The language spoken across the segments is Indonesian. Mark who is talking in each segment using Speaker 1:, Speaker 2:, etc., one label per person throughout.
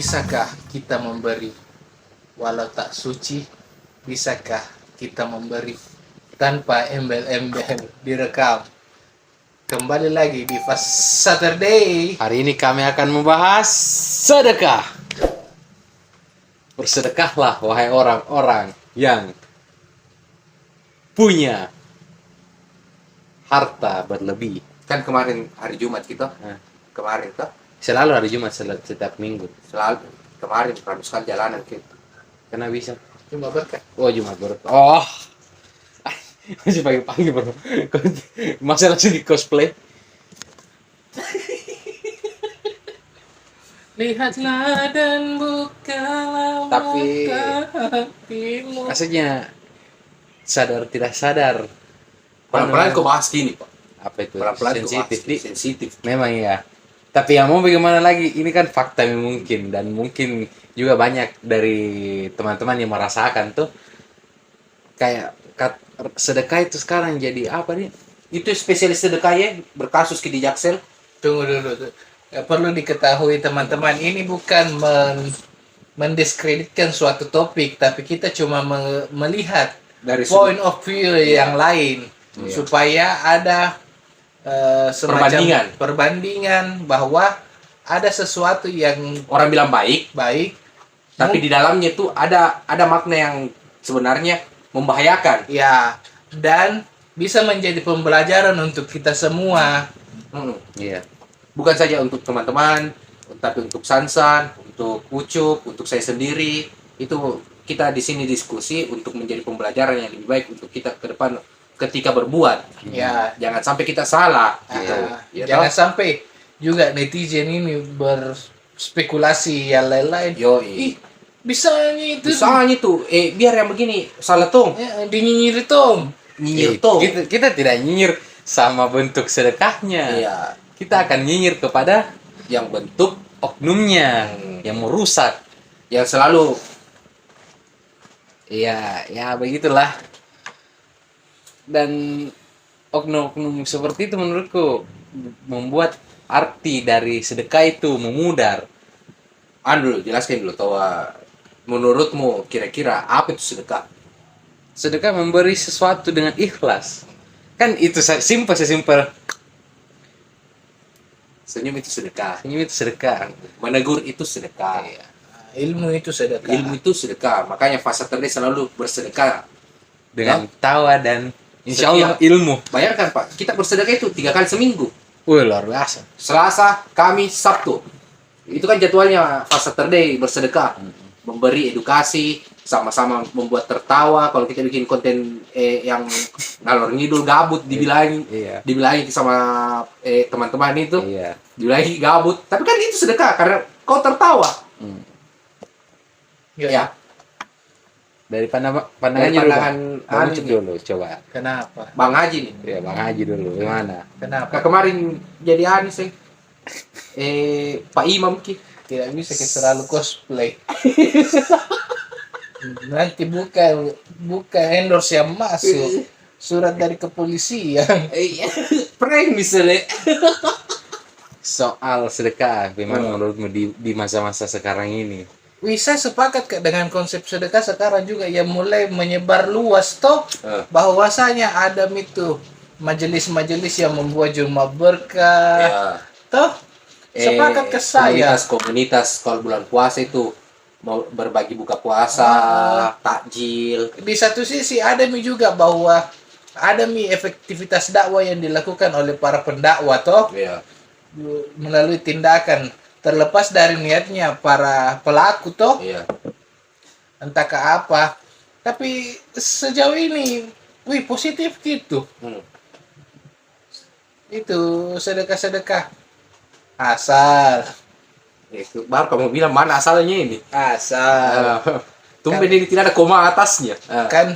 Speaker 1: Bisakah kita memberi walau tak suci? Bisakah kita memberi tanpa embel-embel direkam? Kembali lagi di Fast Saturday.
Speaker 2: Hari ini kami akan membahas sedekah. Bersedekahlah wahai orang-orang yang punya harta berlebih.
Speaker 3: Kan kemarin hari Jumat kita,
Speaker 2: Nah,
Speaker 3: kemarin tuh
Speaker 2: selalu hari Jumat setiap minggu.
Speaker 3: selalu kemarin pernah sekali jalanan gitu.
Speaker 2: Karena bisa.
Speaker 1: Cuma berkat.
Speaker 2: Oh, Jumat berkah. Oh. Masih pagi-pagi, bro. Masa langsung di cosplay?
Speaker 1: Lihatlah dan bukalah
Speaker 2: Tapi-
Speaker 1: mata hatimu.
Speaker 2: Maksudnya sadar tidak sadar.
Speaker 3: Pelan-pelan kau bahas gini, Pak.
Speaker 2: Apa itu?
Speaker 3: Pelan-pelan kau bahas
Speaker 2: Sensitif, Di.
Speaker 3: sensitif.
Speaker 2: Memang ya. Tapi ya mau bagaimana lagi? Ini kan fakta yang mungkin, dan mungkin juga banyak dari teman-teman yang merasakan tuh kayak sedekah itu sekarang jadi apa nih?
Speaker 3: Itu spesialis sedekah ya, berkasus di Jaksel.
Speaker 1: Tunggu dulu. Perlu diketahui teman-teman, ini bukan mendiskreditkan suatu topik, tapi kita cuma melihat
Speaker 3: Dari
Speaker 1: point of view yang lain, supaya ada semacam perbandingan bahwa ada sesuatu yang
Speaker 3: orang bilang baik, tapi di dalamnya tuh ada makna yang sebenarnya membahayakan.
Speaker 1: ya, dan bisa menjadi pembelajaran untuk kita semua.
Speaker 2: Iya.
Speaker 3: Bukan saja untuk teman-teman, tapi untuk Sansan, untuk Ucup, untuk saya sendiri. Itu kita di sini diskusi untuk menjadi pembelajaran yang lebih baik untuk kita ke depan ketika berbuat.
Speaker 1: Ya,
Speaker 3: Jangan sampai kita salah. Gitu. Ya,
Speaker 1: jangan
Speaker 3: toh?
Speaker 1: sampai juga netizen ini berspekulasi yang lain-lain.
Speaker 3: Yoi.
Speaker 1: Bisanya itu
Speaker 3: Misalnya tuh, biar yang begini salah tong,
Speaker 1: dinyinyir tong.
Speaker 3: nyinyir tong.
Speaker 2: Kita tidak nyinyir sama bentuk sedekahnya.
Speaker 3: Iya.
Speaker 2: Kita akan nyinyir kepada
Speaker 3: Yang bentuk
Speaker 2: oknumnya yang merusak.
Speaker 3: yang selalu
Speaker 2: Ya begitulah. Dan oknum-oknum seperti itu menurutku membuat arti dari sedekah itu memudar.
Speaker 3: dulu jelaskan dulu bahwa menurutmu kira-kira apa itu sedekah?
Speaker 2: Sedekah memberi sesuatu dengan ikhlas. Kan itu sesimpel
Speaker 3: Senyum itu sedekah,
Speaker 2: senyum itu sedekah.
Speaker 3: menegur itu sedekah,
Speaker 1: Ilmu itu sedekah.
Speaker 3: ilmu itu sedekah. Makanya Fast Saturday selalu bersedekah.
Speaker 2: Dengan tawa dan insya Allah ilmu.
Speaker 3: Bayangkan Pak, kita bersedekah itu 3 kali seminggu.
Speaker 2: Wih, luar biasa.
Speaker 3: Selasa, Kamis, Sabtu. Itu kan jadwalnya Fast Saturday bersedekah. Memberi edukasi, sama-sama membuat tertawa. Kalau kita bikin konten yang ngalor ngidul gabut dibilangin,
Speaker 2: Iya.
Speaker 3: dibilangin sama teman-teman itu,
Speaker 2: Iya.
Speaker 3: dibilangin gabut. Tapi kan itu sedekah karena kau tertawa. Ya,
Speaker 2: Dari pandangannya
Speaker 3: Dari
Speaker 2: dulu,
Speaker 3: pandangan
Speaker 2: Bang. Bang
Speaker 3: ini.
Speaker 2: Ucup dulu, coba.
Speaker 1: Kenapa?
Speaker 3: Bang Haji nih.
Speaker 2: Ya, Bang Haji dulu. Gimana?
Speaker 1: Kenapa?
Speaker 3: Nah, kemarin jadi aneh sih. Pak Imam ki.
Speaker 1: Tidak bisa kita selalu cosplay. Nanti buka endorse yang masuk. Surat dari kepolisian.
Speaker 3: Prank misalnya.
Speaker 2: Soal sedekah, gimana menurutmu di masa-masa sekarang ini?
Speaker 1: Saya sepakat dengan konsep sedekah sekarang juga yang mulai menyebar luas toh, bahwasanya ada itu majelis-majelis yang membuat Jumat berkah.
Speaker 3: Ya.
Speaker 1: Toh sepakat ke saya.
Speaker 3: Komunitas kalau bulan puasa itu mau berbagi buka puasa, takjil.
Speaker 1: Di satu sisi ada juga bahwa ada efektivitas dakwah yang dilakukan oleh para pendakwah toh,
Speaker 3: Ya.
Speaker 1: melalui tindakan terlepas dari niatnya para pelaku toh,
Speaker 3: Iya.
Speaker 1: entah ke apa, tapi sejauh ini positif gitu. Itu sedekah asal
Speaker 3: Itu baru kamu bilang mana asalnya ini.
Speaker 1: asal
Speaker 3: Tumben ini tidak ada koma atasnya.
Speaker 1: kan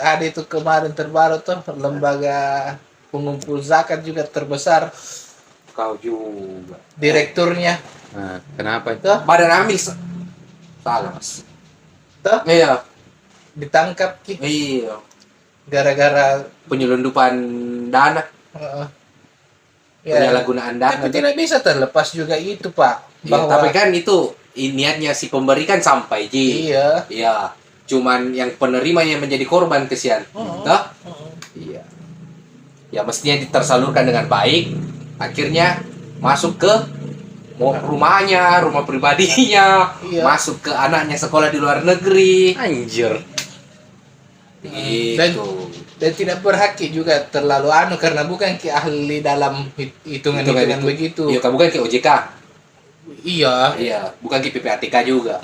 Speaker 1: ada itu kemarin terbaru tuh lembaga pengumpul zakat juga terbesar,
Speaker 3: Kau juga.
Speaker 1: direkturnya
Speaker 2: Nah, kenapa itu?
Speaker 1: tuh
Speaker 3: Badan amil salah mas.
Speaker 1: tuh
Speaker 3: Iya.
Speaker 1: ditangkap ki
Speaker 3: Iya.
Speaker 1: gara-gara
Speaker 3: Penyelundupan dana.
Speaker 1: ya,
Speaker 3: Penyalahgunaan dana.
Speaker 1: tapi tidak bisa terlepas juga itu Pak,
Speaker 3: Iya,
Speaker 1: bahwa
Speaker 3: tapi kan itu niatnya si pemberi kan sampai Ji.
Speaker 1: Iya.
Speaker 3: Iya. Cuman yang penerima yang menjadi korban kesian. Toh? Iya. Ya mestinya tersalurkan dengan baik. Akhirnya masuk ke rumahnya, rumah pribadinya,
Speaker 1: Iya.
Speaker 3: masuk ke anaknya sekolah di luar negeri.
Speaker 2: Anjir.
Speaker 3: Gitu.
Speaker 1: Dan tidak berhaki juga terlalu karena bukan ke ahli dalam hitungan-hitungan begitu.
Speaker 3: Iya, bukan ke OJK.
Speaker 1: Iya.
Speaker 3: Iya, bukan ke PPATK juga.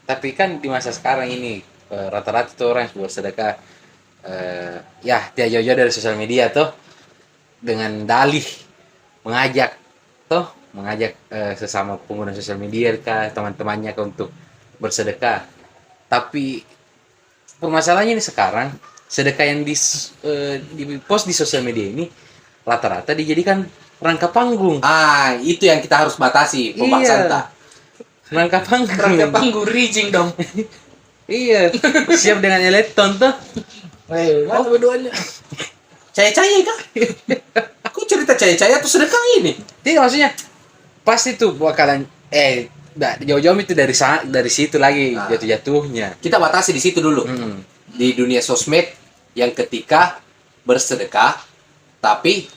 Speaker 2: Tapi kan di masa sekarang ini rata-rata tuh orang yang bersedekah ya dia jauh-jauh dari sosial media tuh dengan dalih mengajak sesama pengguna sosial media kah teman-temannya kah untuk bersedekah. Tapi permasalahannya ini sekarang sedekah yang di post di sosial media ini rata-rata dijadikan rangka panggung.
Speaker 3: Itu yang kita harus batasi, pembahasan
Speaker 2: Iya.
Speaker 3: tak.
Speaker 2: Rangka panggung.
Speaker 1: Rangka panggung rijing dong.
Speaker 2: Iya, siap dengan elektron tuh.
Speaker 1: Mana berduanya?
Speaker 3: Caya-caya kah? Aku cerita caya-caya atau sedekah ini?
Speaker 2: Tidak, maksudnya pasti tuh bakalan jauh-jauh itu dari situ lagi
Speaker 3: Nah.
Speaker 2: jatuh-jatuhnya.
Speaker 3: Kita batasi di situ dulu. Di dunia sosmed yang ketika bersedekah tapi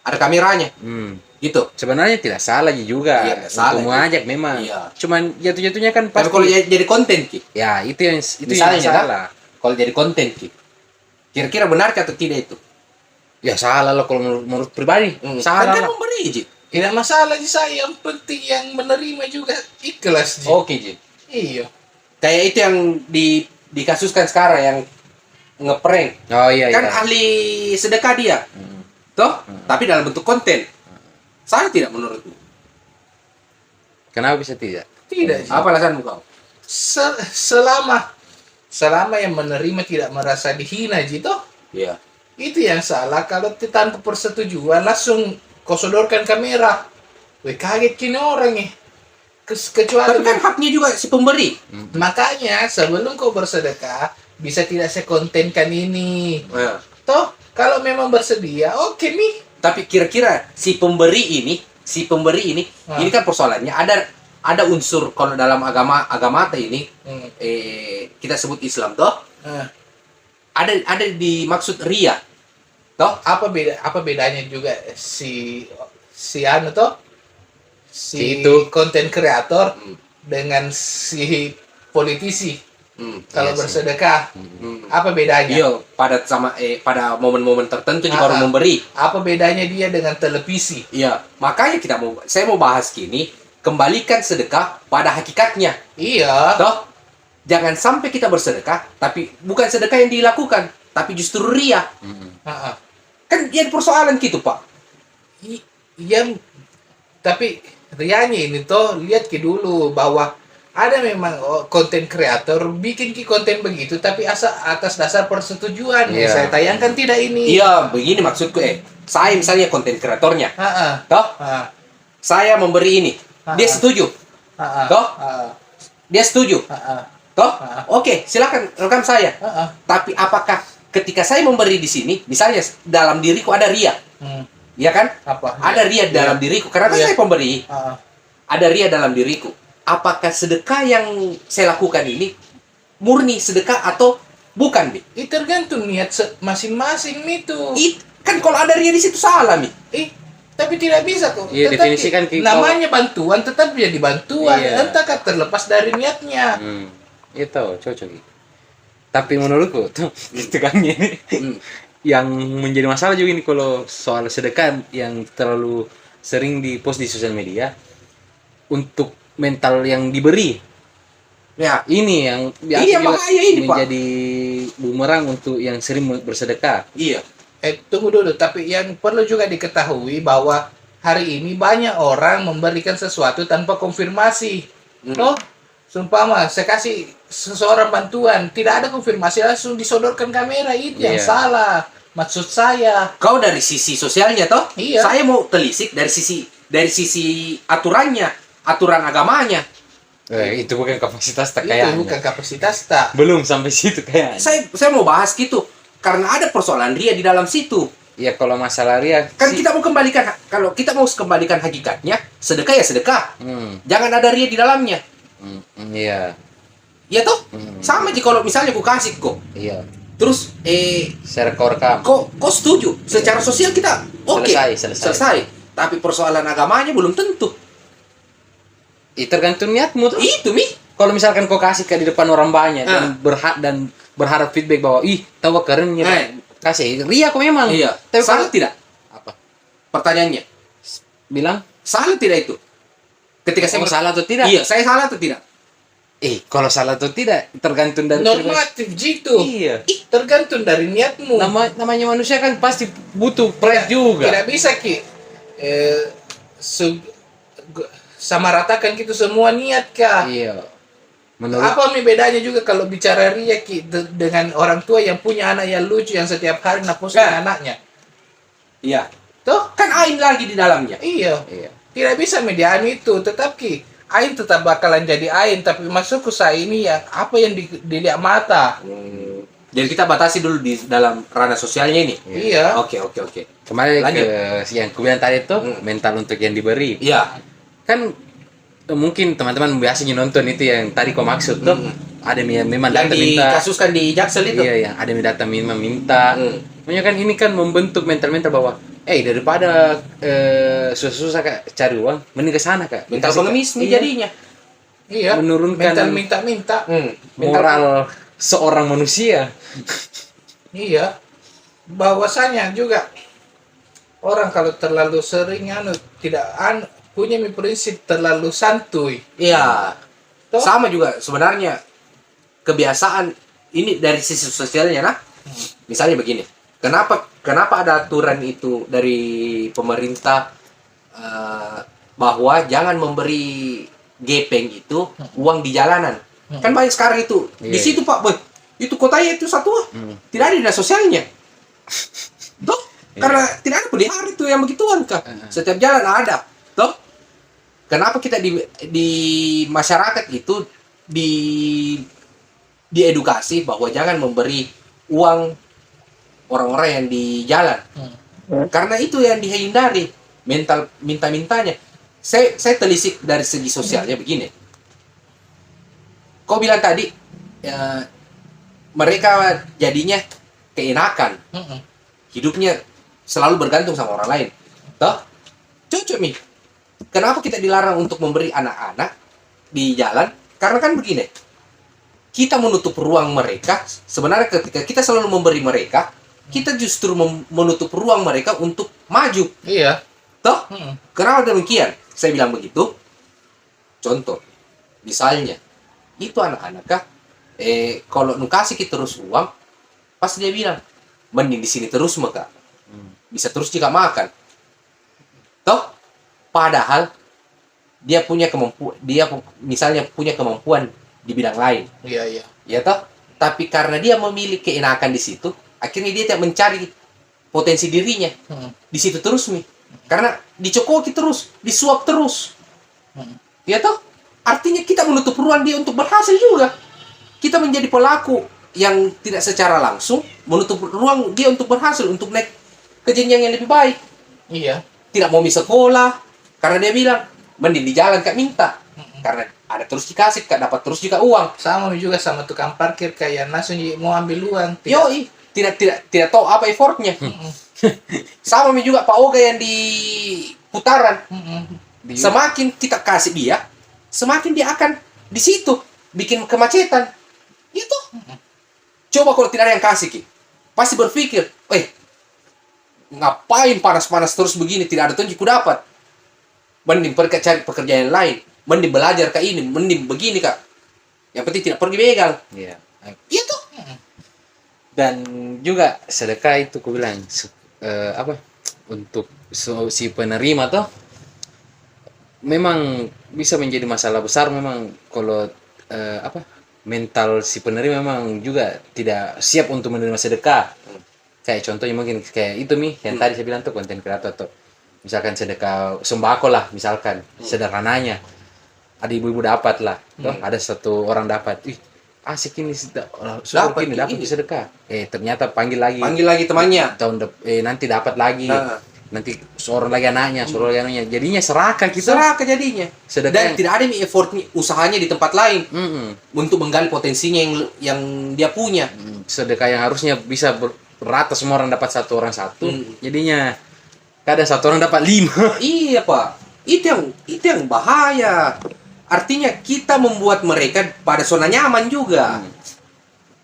Speaker 3: ada kameranya. Gitu.
Speaker 2: Sebenarnya tidak salah juga.
Speaker 3: Iya, tidak salah.
Speaker 2: Untuk mengajak memang.
Speaker 3: Iya.
Speaker 2: Cuman jatuh-jatuhnya kan
Speaker 3: Tapi
Speaker 2: pasti.
Speaker 3: kalau jadi konten Ki.
Speaker 2: Ya, itu yang
Speaker 3: Misalnya,
Speaker 2: salah.
Speaker 3: Kalau jadi konten Ki. Kira-kira benar atau tidak itu?
Speaker 2: Ya salah loh kalau menurut pribadi. Salah
Speaker 3: Kan
Speaker 2: lah.
Speaker 3: memberi Ji.
Speaker 1: Tidak masalah sih saya, yang penting yang menerima juga ikhlas. Ji.
Speaker 3: Oke Ji.
Speaker 1: Iya.
Speaker 3: Kayak itu yang dikasuskan sekarang yang ngeprank.
Speaker 2: Oh iya
Speaker 3: Kan
Speaker 2: iya.
Speaker 3: ahli sedekah dia. Toh? Tapi dalam bentuk konten. Saya tidak menurutmu.
Speaker 2: Kenapa bisa tidak?
Speaker 1: Tidak. Ji.
Speaker 3: Apa alasanmu kau?
Speaker 1: Selama yang menerima tidak merasa dihina, Ji, toh
Speaker 3: Iya.
Speaker 1: itu yang salah. Kalau tanpa persetujuan langsung kau sodorkan kamera, weh kaget kini orang nih. Kecuali
Speaker 3: Tapi kan haknya juga si pemberi.
Speaker 1: makanya sebelum kau bersedekah bisa tidak sekontenkan ini.
Speaker 3: Ya.
Speaker 1: Toh kalau memang bersedia, oke nih.
Speaker 3: Tapi kira-kira si pemberi ini ini kan persoalannya ada unsur kalau dalam agama ini kita sebut Islam toh ada dimaksud ria toh
Speaker 1: Apa bedanya juga si anu toh si
Speaker 2: itu.
Speaker 1: konten kreator dengan si politisi kalau
Speaker 2: Iya sih.
Speaker 1: bersedekah apa bedanya?
Speaker 3: iya pada momen-momen tertentu dia baru memberi.
Speaker 1: Apa bedanya dia dengan televisi?
Speaker 3: Iya, makanya saya mau bahas kini, kembalikan sedekah pada hakikatnya.
Speaker 1: Iya.
Speaker 3: Toh, jangan sampai kita bersedekah, tapi bukan sedekah yang dilakukan, tapi justru ria.
Speaker 1: Ha-ha.
Speaker 3: Kan jadi persoalan gitu, Pak.
Speaker 1: Iya, tapi rianya ini toh lihat ke dulu bahwa ada memang konten kreator bikin konten begitu tapi atas dasar persetujuan.
Speaker 2: Iya.
Speaker 1: Saya tayangkan tidak ini.
Speaker 3: Iya, begini maksudku. Saya misalnya konten kreatornya,
Speaker 1: Ha-ha.
Speaker 3: toh,
Speaker 1: Ha-ha.
Speaker 3: saya memberi ini, dia setuju,
Speaker 1: Ha-ha.
Speaker 3: toh,
Speaker 1: Ha-ha.
Speaker 3: dia setuju,
Speaker 1: Ha-ha.
Speaker 3: toh,
Speaker 1: Ah.
Speaker 3: oke, silakan rekam saya.
Speaker 1: Ha-ha.
Speaker 3: Tapi apakah ketika saya memberi di sini, misalnya dalam diriku ada ria, ya kan?
Speaker 1: Apa?
Speaker 3: Ada ria dalam diriku, karena kan
Speaker 1: Iya.
Speaker 3: saya pemberi.
Speaker 1: Ha-ha.
Speaker 3: Ada ria dalam diriku. Apakah sedekah yang saya lakukan ini murni sedekah atau bukan, Bi?
Speaker 1: Itu tergantung niat masing-masing itu.
Speaker 3: Kan kalau ada ria di situ salah, Mi.
Speaker 1: Tapi tidak bisa kok.
Speaker 2: Iya,
Speaker 1: Tetap
Speaker 2: definisikan
Speaker 1: namanya bantuan tetap jadi bantuan.
Speaker 2: Iya.
Speaker 1: Entahkah terlepas dari niatnya.
Speaker 2: Itu cocok. Tapi menurutku tuh gitu kan ini yang menjadi masalah juga ini kalau soal sedekah yang terlalu sering dipost di sosial media untuk mental yang diberi.
Speaker 3: Ya,
Speaker 2: Ini yang
Speaker 3: Iya,
Speaker 2: juga
Speaker 3: bahaya ini, Pak.
Speaker 2: menjadi bumerang untuk yang sering bersedekah.
Speaker 3: iya.
Speaker 1: Tunggu dulu. Tapi yang perlu juga diketahui bahwa hari ini banyak orang memberikan sesuatu tanpa konfirmasi. Loh, sumpama saya kasih seseorang bantuan, tidak ada konfirmasi langsung disodorkan kamera, itu yang
Speaker 2: Iya.
Speaker 1: salah. Maksud saya.
Speaker 3: Kau dari sisi sosialnya toh?
Speaker 1: Iya.
Speaker 3: Saya mau telisik dari sisi aturannya, aturan agamanya.
Speaker 2: Itu bukan kapasitas tak
Speaker 1: Itu
Speaker 2: kayaknya.
Speaker 1: bukan kapasitas tak.
Speaker 2: Belum sampai situ kayaknya.
Speaker 3: Saya mau bahas gitu karena ada persoalan ria di dalam situ.
Speaker 2: Ya kalau masalah ria
Speaker 3: Kan
Speaker 2: sih-
Speaker 3: kita mau kembalikan, kalau kita mau kembalikan hakikatnya, sedekah ya sedekah. Jangan ada ria di dalamnya.
Speaker 2: Iya.
Speaker 3: Ya toh?
Speaker 2: Hmm.
Speaker 3: Sama aja kalau misalnya ku kasih kok.
Speaker 2: Iya.
Speaker 3: Terus
Speaker 2: Share ke rekam.
Speaker 3: kok setuju? Secara sosial kita oke.
Speaker 2: Selesai.
Speaker 3: Tapi persoalan agamanya belum tentu.
Speaker 2: Itu tergantung niatmu tuh.
Speaker 3: Itu Mi.
Speaker 2: Kalau misalkan kau kasih ke di depan orang banyak dan berharap feedback bahwa tahu kerennya kasih ria kok memang.
Speaker 3: Iya.
Speaker 2: Tapi
Speaker 3: Salah tidak?
Speaker 2: apa?
Speaker 3: Pertanyaannya.
Speaker 2: Bilang
Speaker 3: Salah tidak itu? Ketika saya
Speaker 2: salah atau tidak?
Speaker 3: Iya, saya salah atau tidak?
Speaker 2: Kalau salah atau tidak tergantung dari
Speaker 1: Normatif gitu.
Speaker 2: Iya.
Speaker 1: Tergantung dari niatmu.
Speaker 2: Namanya manusia kan pasti butuh pride juga.
Speaker 1: Tidak bisa Ki. Sama ratakan gitu semua niat kah?
Speaker 2: Iya. Menurut
Speaker 1: Apa bedanya juga kalau bicara ria Ki dengan orang tua yang punya anak yang lucu yang setiap hari naposting anaknya.
Speaker 3: Iya.
Speaker 1: Tuh,
Speaker 3: Kan ain lagi di dalamnya.
Speaker 1: iya.
Speaker 2: Iya.
Speaker 1: Tidak bisa mediaan itu, tetap Ki. Ain tetap bakalan jadi ain, tapi masuk ke saya ini yang apa yang dilihat mata.
Speaker 3: Jadi kita batasi dulu di dalam ranah sosialnya ini.
Speaker 1: Iya.
Speaker 3: Oke.
Speaker 2: Kembali
Speaker 3: Lanjut.
Speaker 2: ke yang kubilang tadi itu mental untuk yang diberi.
Speaker 3: Iya.
Speaker 2: Kan mungkin teman-teman biasanya nonton itu yang tadi kau maksud tuh ada yang memang
Speaker 3: Yang
Speaker 2: datang minta.
Speaker 3: dikasuskan di Jaksel itu.
Speaker 2: Iya, yang ada yang datang minta. Makanya kan ini kan membentuk mental-mental bahwa daripada susah-susah Kak cari uang, mending ke sana Kak.
Speaker 3: Mental pengemis nih jadinya.
Speaker 1: Iya.
Speaker 2: Menurunkan
Speaker 1: mental minta-minta.
Speaker 2: moral seorang manusia.
Speaker 1: Iya. Bahwasanya juga orang kalau terlalu sering tidak punya prinsip terlalu santuy.
Speaker 3: Iya.
Speaker 1: Toh?
Speaker 3: Sama juga sebenarnya kebiasaan ini dari sisi sosialnya nah. Misalnya begini. Kenapa ada aturan itu dari pemerintah bahwa jangan memberi gepeng itu uang di jalanan. Kan banyak sekarang itu. Di
Speaker 2: Iya,
Speaker 3: situ Pak, boy. Itu kotanya itu satu. Tidak ada dinas sosialnya. Toh? Karena tidak ada pelihara itu yang begituan Kak. Setiap jalan ada. Toh? Kenapa kita di masyarakat itu diedukasi bahwa jangan memberi uang orang-orang yang di jalan. Karena itu yang dihindari, mental minta-mintanya. Saya telisik dari segi sosialnya begini. Kau bilang tadi mereka jadinya keenakan. Hidupnya selalu bergantung sama orang lain. Toh? Cocok Mi. Kenapa kita dilarang untuk memberi anak-anak di jalan? Karena kan begini. Kita menutup ruang mereka. Sebenarnya ketika kita selalu memberi mereka, kita justru menutup ruang mereka untuk maju.
Speaker 1: Iya.
Speaker 3: Toh? Kenapa demikian? Saya bilang begitu. Contoh, misalnya, itu anak-anak kah? Kalau nu kasih kita terus uang, pasti dia bilang, mending di sini terus maka. Bisa terus jika makan. Toh? Padahal dia punya kemampuan, misalnya punya kemampuan di bidang lain.
Speaker 1: Iya.
Speaker 3: Ya toh? Tapi karena dia memiliki keenakan di situ, akhirnya dia tidak mencari potensi dirinya di situ terus nih, karena dicokoki terus, disuap terus, ya toh, artinya kita menutup ruang dia untuk berhasil juga. Kita menjadi pelaku yang tidak secara langsung menutup ruang dia untuk berhasil, untuk naik ke jenjang yang lebih baik.
Speaker 1: Iya.
Speaker 3: Tidak mau sekolah karena dia bilang mending di jalan Kak minta, karena ada terus dikasih Kak, dapat terus juga uang.
Speaker 1: Sama juga sama tukang parkir kayak langsung mau ambil uang.
Speaker 3: Yoi, tidak tahu apa effortnya. Sama juga Pak Oga yang di putaran. Semakin kita kasih dia, semakin dia akan di situ bikin kemacetan. Itu. Coba kalau tidak ada yang kasih Ki, pasti berpikir, ngapain panas-panas terus begini, tidak ada tunjuk dapat. Mending pergi cari pekerjaan yang lain, mending belajar Kak ini, mending begini Kak. Yang penting tidak pergi begal.
Speaker 2: Iya.
Speaker 3: Itu.
Speaker 2: Dan juga sedekah itu aku bilang untuk si penerima tuh memang bisa menjadi masalah besar memang kalau mental si penerima memang juga tidak siap untuk menerima sedekah. Kayak contohnya mungkin kayak itu yang tadi saya bilang tuh konten kreator atau misalkan sedekah sembako lah misalkan sederhananya ada ibu-ibu dapat lah, ada satu orang dapat, asik ini
Speaker 3: Dapat
Speaker 2: ini dapat
Speaker 3: ini.
Speaker 2: sedekah. Ternyata panggil lagi
Speaker 3: Panggil lagi temannya.
Speaker 2: nanti dapat lagi. nanti seorang lagi anaknya, seorang lagi anaknya, jadinya serakah gitu.
Speaker 3: Serakah jadinya.
Speaker 2: Sedangkan
Speaker 3: Dan tidak ada nih effortnya, usahanya di tempat lain untuk menggali potensinya yang dia punya.
Speaker 2: sedekah yang harusnya bisa rata semua orang dapat satu orang satu, jadinya kadang satu orang dapat 5.
Speaker 3: Iya Pak, itu yang bahaya. Artinya kita membuat mereka pada zona nyaman juga.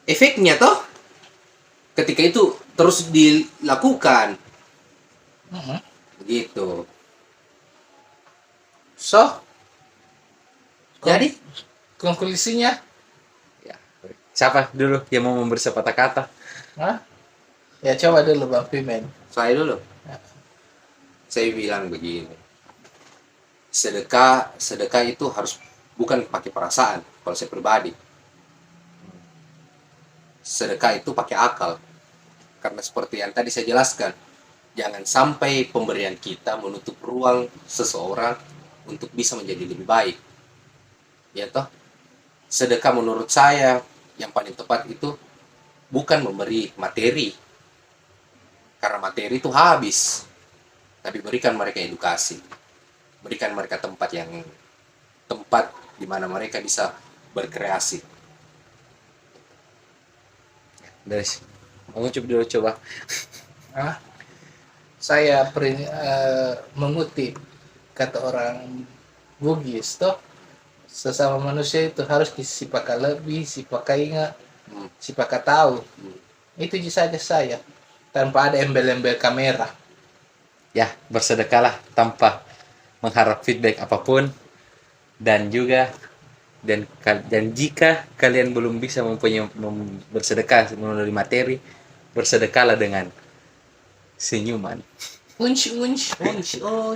Speaker 3: Efeknya toh, ketika itu terus dilakukan, begitu.
Speaker 1: So,
Speaker 3: Jadi
Speaker 1: konklusinya,
Speaker 2: Ya. Siapa dulu yang mau memberi sepatah kata?
Speaker 1: hah? Ya coba dulu Bang Pimen.
Speaker 3: saya dulu, saya bilang begini, sedekah itu harus bukan pakai perasaan. Kalau saya pribadi, sedekah itu pakai akal. Karena seperti yang tadi saya jelaskan, jangan sampai pemberian kita menutup ruang seseorang untuk bisa menjadi lebih baik. Ya toh, sedekah menurut saya yang paling tepat itu bukan memberi materi, karena materi itu habis, tapi berikan mereka edukasi, berikan mereka tempat di mana mereka bisa berkreasi.
Speaker 2: Dari mengucap dulu coba.
Speaker 1: Hah? Saya mengutip kata orang Bugis toh, sesama manusia itu harus sipakai lebih, sipakai ingat, sipakai tahu. Itu saja saya, tanpa ada embel-embel kamera.
Speaker 2: Ya, bersedekahlah tanpa mengharap feedback apapun, dan jika kalian belum bisa bersedekah melalui materi, bersedekahlah dengan senyuman.
Speaker 1: Unch, unch.
Speaker 3: Oh,